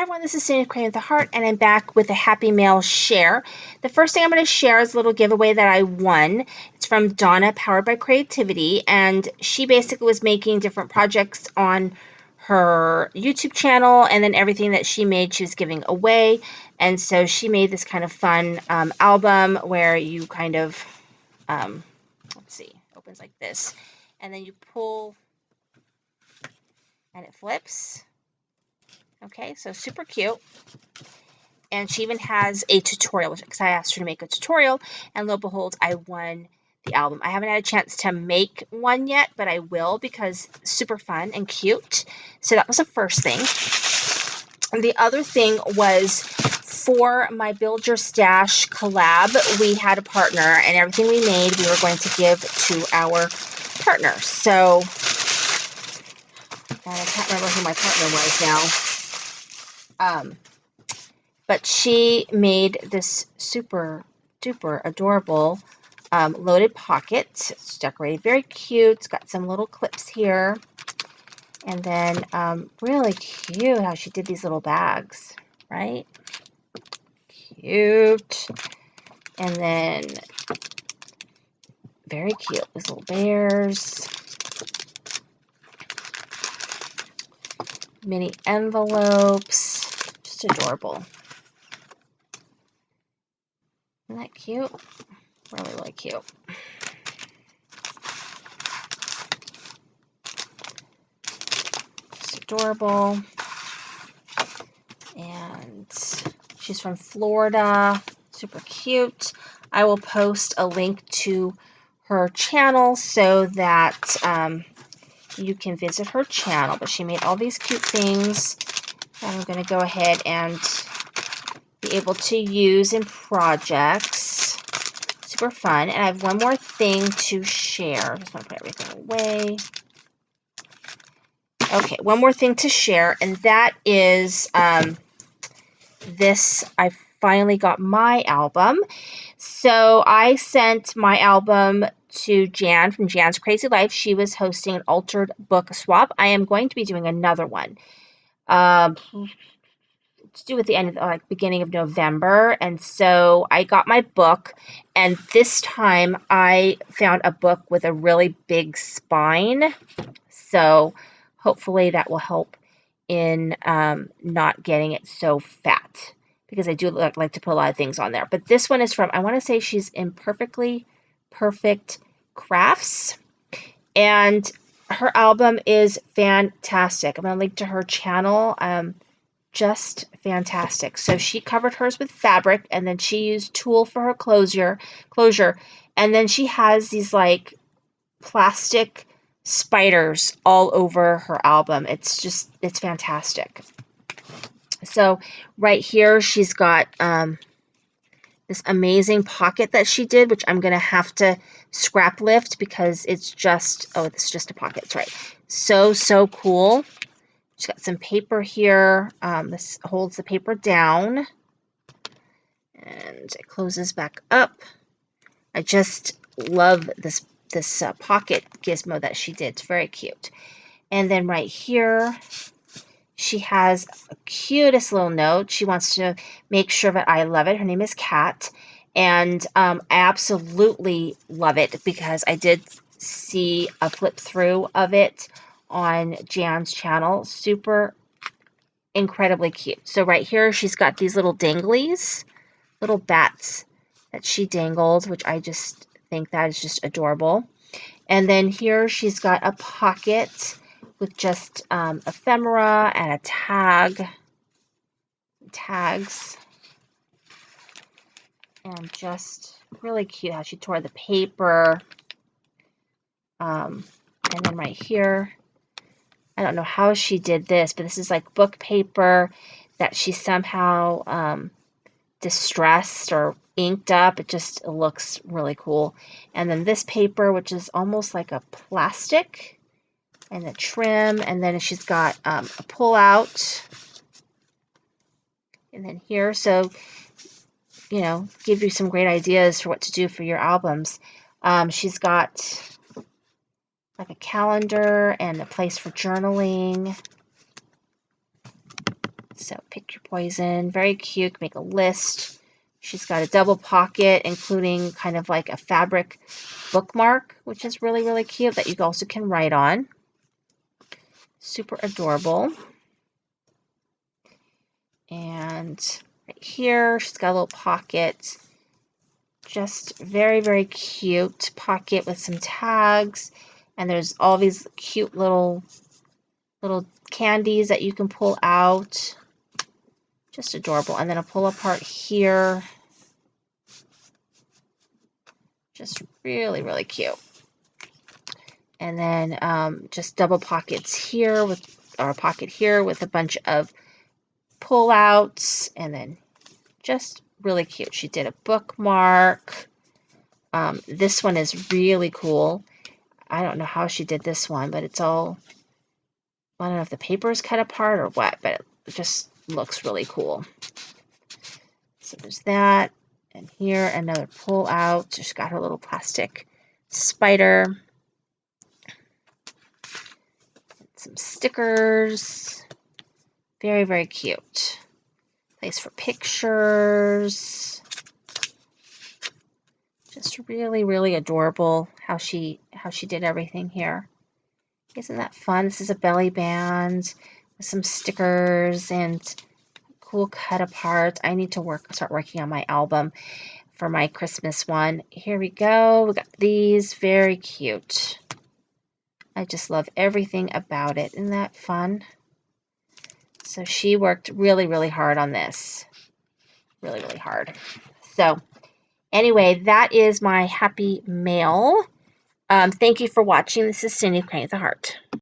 Hi everyone, this is Cindy Creating with the Heart, and I'm back with a Happy Mail share. The first thing I'm going to share is a little giveaway that I won. It's from Donna, powered by creativity, and she basically was making different projects on her YouTube channel, and then everything that she made she was giving away. And so she made this kind of fun album where you kind of, let's see, opens like this, and then you pull and it flips. Okay, so super cute. And she even has a tutorial, because I asked her to make a tutorial, and lo and behold, I won the album. I haven't had a chance to make one yet, but I will, because it's super fun and cute. So that was the first thing. And the other thing was, for my Build Your Stash collab, we had a partner, and everything we made we were going to give to our partner. So, and I can't remember who my partner was now. But she made this super duper adorable loaded pocket. It's decorated very cute. It's got some little clips here. And then really cute how she did these little bags, right? Cute. And then very cute, these little bears. Mini envelopes. Just adorable. Isn't that cute? Really, really cute. Just adorable. And she's from Florida. Super cute. I will post a link to her channel so that you can visit her channel. But she made all these cute things that I'm going to go ahead and be able to use in projects. Super fun. And I have one more thing to share. Just want to put everything away. Okay, one more thing to share, and that is this. I finally got my album. So I sent my album to Jan from Jan's Crazy Life. She was hosting an altered book swap. I am going to be doing another one. It's due at the end of beginning of November, and so I got my book, and this time I found a book with a really big spine, so hopefully that will help in not getting it so fat, because I do like to put a lot of things on there. But this one is from, I want to say she's Imperfectly Perfect Crafts, and her album is fantastic. I'm going to link to her channel. Just fantastic. So she covered hers with fabric, and then she used tulle for her closure, and then she has these like plastic spiders all over her album. It's fantastic. So right here she's got this amazing pocket that she did, which I'm gonna have to scrap lift because it's just, oh, it's just a pocket. That's right. So cool. She's got some paper here. This holds the paper down, and it closes back up. I just love this pocket gizmo that she did. It's very cute. And then right here, she has a cutest little note. She wants to make sure that I love it. Her name is Kat, and I absolutely love it because I did see a flip through of it on Jan's channel. Super incredibly cute. So right here she's got these little danglies, little bats that she dangled, which I just think that is just adorable. And then here she's got a pocket with just ephemera and a tags, and just really cute how she tore the paper. And then right here, I don't know how she did this, but this is like book paper that she somehow distressed or inked up. It just looks really cool. And then this paper, which is almost like a plastic, and the trim, and then she's got a pull out, and then here, so give you some great ideas for what to do for your albums. She's got like a calendar and a place for journaling. So pick your poison. Very cute. Make a list. She's got a double pocket, including kind of like a fabric bookmark, which is really, really cute, that you also can write on. Super adorable. And right here, she's got a little pocket. Just very, very cute pocket with some tags. And there's all these cute little candies that you can pull out. Just adorable. And then a pull apart here. Just really, really cute. And then just double pockets here or a pocket here with a bunch of pull outs, and then just really cute. She did a bookmark. This one is really cool. I don't know how she did this one, but it's all, I don't know if the paper is cut apart or what, but it just looks really cool. So there's that. And here, another pull out. She's got her little plastic spider. Some stickers. Very, very cute. Place for pictures. Just really, really adorable how she did everything here. Isn't that fun? This is a belly band with some stickers and cool cut apart. I need to start working on my album for my Christmas one. Here we go. We got these. Very cute. I just love everything about it. Isn't that fun? So she worked really, really hard on this. Really, really hard. So anyway, that is my Happy Mail. Thank you for watching. This is Cindy Crane with a Heart.